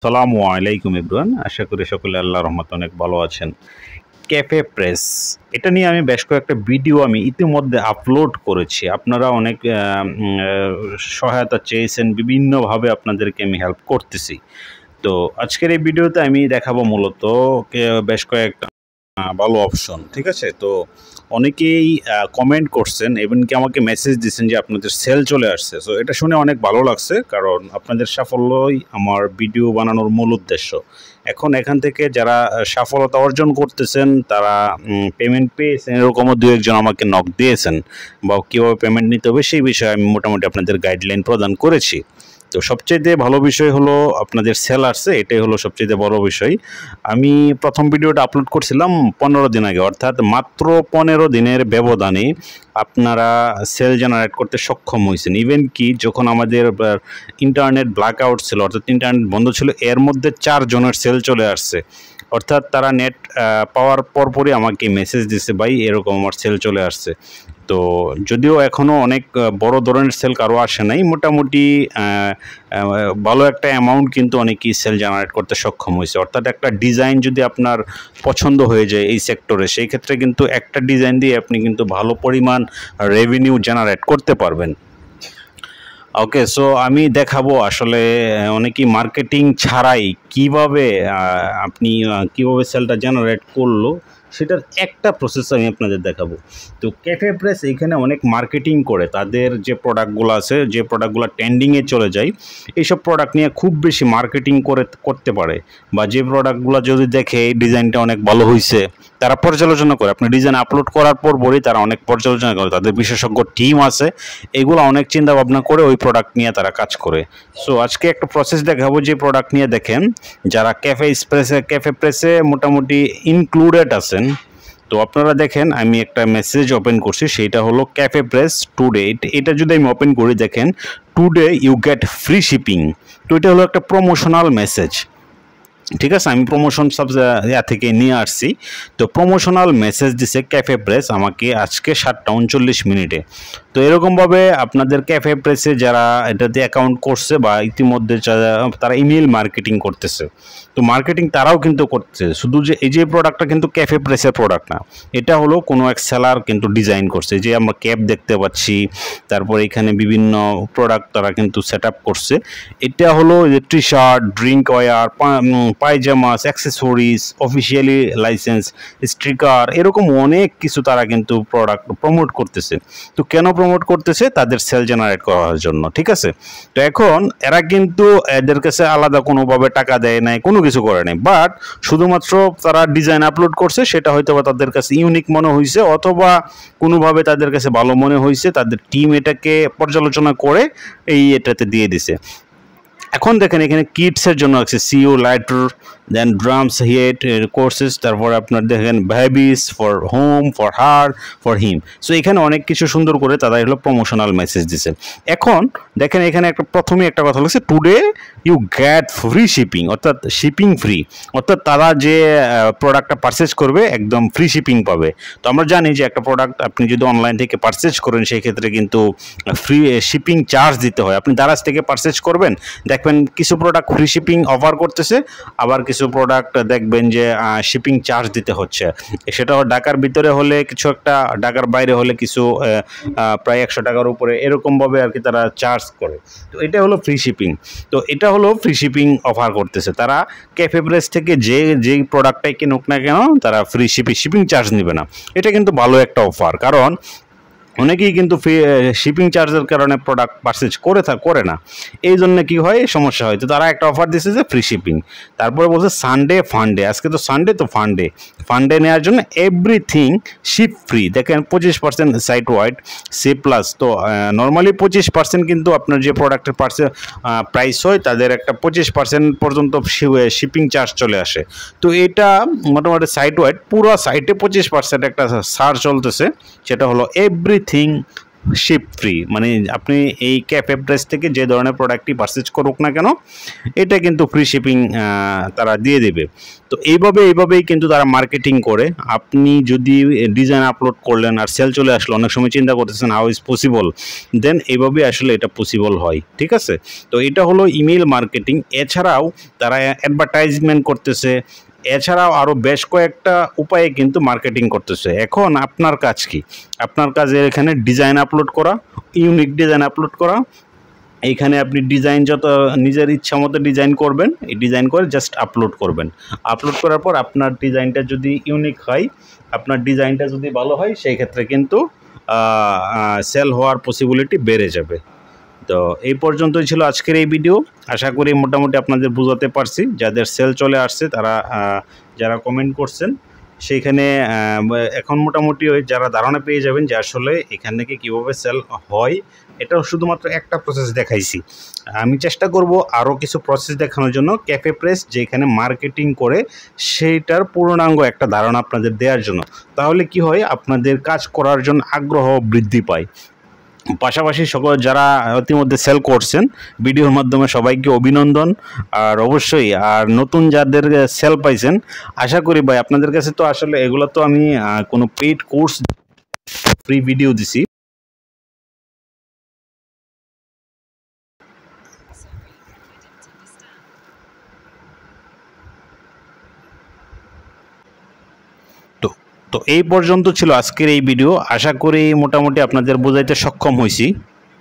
সালামু আলাইকুম এভরিওয়ান, আশা করি সকলে আল্লাহর রহমতে অনেক ভালো আছেন। ক্যাফে প্রেস এটা নিয়ে আমি বেশ কয়েকটা ভিডিও ইতিমধ্যে আপলোড করেছি। আপনারা অনেক সহায়তা চেয়েছেন, বিভিন্নভাবে আপনাদেরকে আমি হেল্প করতেছি। তো আজকের এই ভিডিওতে আমি দেখাবো মূলত বেশ কয়েকটা ভালো অপশন, ঠিক আছে। তো অনেকেই কমেন্ট করছেন, এমনকি আমাকে মেসেজ দিচ্ছেন যে আপনাদের সেল চলে আসছে। সো এটা শুনে অনেক ভালো লাগছে, কারণ আপনাদের সাফল্যই আমার ভিডিও বানানোর মূল উদ্দেশ্য। এখন এখান থেকে যারা সফলতা অর্জন করতেছেন তারা পেমেন্ট পেয়েছেন, এরকমও দু একজন আমাকে নক দিয়েছেন, বা কীভাবে পেমেন্ট নিতে হবে সেই বিষয়ে আমি মোটামুটি আপনাদের গাইডলাইন প্রদান করেছি। তো সবচেয়ে ভালো বিষয় হলো আপনাদের সেল আসছে, এটাই হলো সবচেয়ে বড় বিষয়। আমি প্রথম ভিডিওটা আপলোড করছিলাম 15 দিন আগে, অর্থাৎ মাত্র 15 দিনের ব্যবধানে আপনারা সেল জেনারেট করতে সক্ষম হয়েছেন। ইভেন কি যখন আমাদের ইন্টারনেট ব্ল্যাক আউট ছিল, অর্থাৎ ইন্টারনেট বন্ধ ছিল, এর মধ্যে 4 জনের সেল চলে আসছে। অর্থাৎ তারা নেট পাওয়ার পরপরই আমাকে মেসেজ দিছে, ভাই এরকম আমার সেল চলে আসছে। তো যদিও এখনও অনেক বড় ধরনের সেল কারো আসে নাই, মোটামুটি ভালো একটা অ্যামাউন্ট কিন্তু অনেকেই সেল জেনারেট করতে সক্ষম হয়েছে। অর্থাৎ একটা ডিজাইন যদি আপনার পছন্দ হয়ে যায় এই সেক্টরে, সেই ক্ষেত্রে কিন্তু একটা ডিজাইন দিয়ে আপনি কিন্তু ভালো পরিমাণ রেভিনিউ জেনারেট করতে পারবেন। ওকে, সো আমি দেখাবো আসলে অনেকেই মার্কেটিং ছাড়াই কিভাবে আপনি কিভাবে সেলটা জেনারেট করলো সেটার একটা প্রসেস আমি আপনাদের দেখাবো। তো ক্যাফে প্রেস এইখানে অনেক মার্কেটিং করে, তাদের যে প্রোডাক্টগুলো আছে, যে প্রোডাক্টগুলো ট্রেন্ডিংয়ে চলে যায়, এইসব প্রোডাক্ট নিয়ে খুব বেশি মার্কেটিং করতে পারে। বা যে প্রোডাক্টগুলো যদি দেখে এই ডিজাইনটা অনেক ভালো হয়েছে, তারা পর্যালোচনা করে। আপনি ডিজাইন আপলোড করার পরই তারা অনেক পর্যালোচনা করে, তাদের বিশেষজ্ঞ টিম আছে, এগুলো অনেক চিন্তা ভাবনা করে ওই প্রোডাক্ট নিয়ে তারা কাজ করে। সো আজকে একটা প্রসেস দেখাবো যে প্রোডাক্ট নিয়ে দেখেন যারা ক্যাফে প্রেসে মোটামুটি ইনক্লুডেড আছেন। তো আপনারা দেখেন আমি একটা মেসেজ ওপেন করছি, সেইটা হলো ক্যাফে প্রেস টুডে। এটা যদি আমি ওপেন করি, দেখেন today you get free shipping. তো এটা হলো একটা প্রমোশনাল মেসেজ, ঠিক আছে। আমি প্রমোশন সব থেকে নিয়ে আসছি। তো প্রমোশনাল মেসেজ দিছে ক্যাফে প্রেস আমাকে আজকে 7:39 তো এরকমভাবে আপনাদের ক্যাফে প্রেসে যারা এটাতে অ্যাকাউন্ট করছে বা ইতিমধ্যে তারা ইমেল মার্কেটিং করতেছে, তো মার্কেটিং তারাও কিন্তু করছে। শুধু যে এই যে প্রোডাক্টটা কিন্তু ক্যাফে প্রেসের প্রোডাক্ট না, এটা হলো কোনো এক সেলার কিন্তু ডিজাইন করছে। যে আমরা ক্যাপ দেখতে পাচ্ছি, তারপর এখানে বিভিন্ন প্রোডাক্ট তারা কিন্তু সেট আপ করছে। এটা হলো যে T shirt, drinkware, pyjamas, accessories, officially licence, sticker, এরকম অনেক কিছু তারা কিন্তু প্রোডাক্ট প্রমোট করতেছে। তো কেন প্রমোট করতেছে? তাদের সেল জেনারেট করার জন্য, ঠিক আছে। তো এখন এরা কিন্তু এদের কাছে আলাদা কোনোভাবে টাকা দেয় নাই, কোনো কিছু করে নাই, বাট শুধুমাত্র তারা ডিজাইন আপলোড করছে, সেটা হয়তো বা তাদের কাছে ইউনিক মনে হয়েছে, অথবা কোনোভাবে তাদের কাছে ভালো মনে হয়েছে, তাদের টিম এটাকে পর্যালোচনা করে এটাতে দিয়ে দিছে। এখন দেখেন এখানে কিডসের জন্য আছে সিও লাইটার, দেন ড্রামস হেড কোর্সেস, তারপর আপনার দেখেন babies, for home, for her, for him. So এখানে অনেক কিছু সুন্দর করে তারা হলো প্রমোশনাল মেসেজ দিছে। এখন দেখেন এখানে প্রথমে একটা কথা বলছে, today you get free shipping, অর্থাৎ শিপিং ফ্রি, অর্থাৎ তারা যে প্রোডাক্টটা পারচেজ করবে একদম ফ্রি শিপিং পাবে। তো আমরা জানি যে একটা প্রোডাক্ট আপনি যদি অনলাইন থেকে পারচেজ করেন, সেই ক্ষেত্রে কিন্তু ফ্রি শিপিং চার্জ দিতে হয়। আপনি দারাজ থেকে পারচেজ করবেন, দেখবেন কিছু প্রোডাক্ট ফ্রি শিপিং অফার করতেছে, আবার কিছু প্রোডাক্ট দেখবেন যে শিপিং চার্জ দিতে হচ্ছে। সেটা ঢাকার ভিতরে হলে কিছু একটা, ঢাকার বাইরে হলে কিছু প্রায় 100 টাকার উপরে, এরকমভাবে আর কি তারা চার্জ করে। তো এটা হলো ফ্রি শিপিং। তো এটা হলো ফ্রি শিপিং অফার করতেছে তারা। ক্যাফে প্রেস থেকে যেই প্রোডাক্টটাই কিনুক না কেন, তারা ফ্রি শিপিং চার্জ নেবে না। এটা কিন্তু ভালো একটা অফার, কারণ অনেকেই কিন্তু শিপিং চার্জের কারণে প্রোডাক্ট পারচেজ করে না, এই জন্য কি হয়, সমস্যা হয়। তো তারা একটা অফার দিচ্ছে যে ফ্রি শিপিং। তারপরে বলছে সানডে ফান্ডে, আজকে তো সানডে, তো ফান্ডে নেওয়ার জন্য এভরিথিং শিপ ফ্রি। দেখেন 25% সাইট ওয়াইড সি প্লাস। তো নর্মালি 25% কিন্তু আপনার যে প্রোডাক্টের প্রাইস হয়, তাদের একটা 25% পর্যন্ত শিপিং চার্জ চলে আসে। তো এটা মোটামুটি সাইট ওয়াইড পুরো সাইটে 25% একটা ছাড় চলতেছে, সেটা হলো এভরিথিং শিপ ফ্রি, মানে আপনি এই ক্যাফে প্রেস থেকে যে ধরনের প্রোডাক্টটি পারচেজ করুক না কেন এটা কিন্তু ফ্রি শিপিং তারা দিয়ে দেবে। তো এইভাবেই কিন্তু তারা মার্কেটিং করে। আপনি যদি ডিজাইন আপলোড করলেন আর সেল চলে আসলো, অনেক সময় চিন্তা করতেছেন হাউ ইজ পসিবল, দেন এইভাবেই আসলে এটা পসিবল হয়। ঠিক আছে, তো এটা হলো ইমেল মার্কেটিং। এছাড়াও তারা অ্যাডভার্টাইজমেন্ট করতেছে, এছাড়াও আরও বেশ কয়েকটা উপায়ে কিন্তু মার্কেটিং করতেছে। এখন আপনার কাজ কি? আপনার কাজে এখানে ডিজাইন আপলোড করা, ইউনিক ডিজাইন আপলোড করা। এইখানে আপনি ডিজাইন যত নিজের ইচ্ছা মতো ডিজাইন করবেন, এই ডিজাইন করে জাস্ট আপলোড করবেন। আপলোড করার পর আপনার ডিজাইনটা যদি ইউনিক হয়, আপনার ডিজাইনটা যদি ভালো হয়, সেই ক্ষেত্রে কিন্তু সেল হওয়ার পসিবিলিটি বেড়ে যাবে। তো এই পর্যন্তই ছিল আজকের এই ভিডিও। আশা করি মোটামুটি আপনাদের বোঝাতে পারছি। যাদের সেল চলে আসছে তারা যারা কমেন্ট করছেন সেইখানে এখন মোটামুটি ওই যারা ধারণা পেয়ে যাবেন যে আসলে এখান থেকে কীভাবে সেল হয়। এটাও শুধুমাত্র একটা প্রসেস দেখাইছি। আমি চেষ্টা করব আরও কিছু প্রসেস দেখানোর জন্য, ক্যাফে প্রেস যেখানে মার্কেটিং করে সেইটার পূর্ণাঙ্গ একটা ধারণা আপনাদের দেওয়ার জন্য। তাহলে কি হয়, আপনাদের কাজ করার জন্য আগ্রহ বৃদ্ধি পায়। পাশাপাশি সকল যারা ইতিমধ্যে সেল করছেন ভিডিওর মাধ্যমে সবাইকে অভিনন্দন। আর অবশ্যই আর নতুন যাদের সেল পাইছেন, আশা করি ভাই আপনাদের কাছে তো আসলে এগুলো তো আমি কোনো পেইড কোর্স ফ্রি ভিডিও দিছি। তো এই পর্যন্ত ছিল আজকের এই ভিডিও। আশা করি মোটামুটি আপনাদের বোঝাইতে সক্ষম হয়েছি।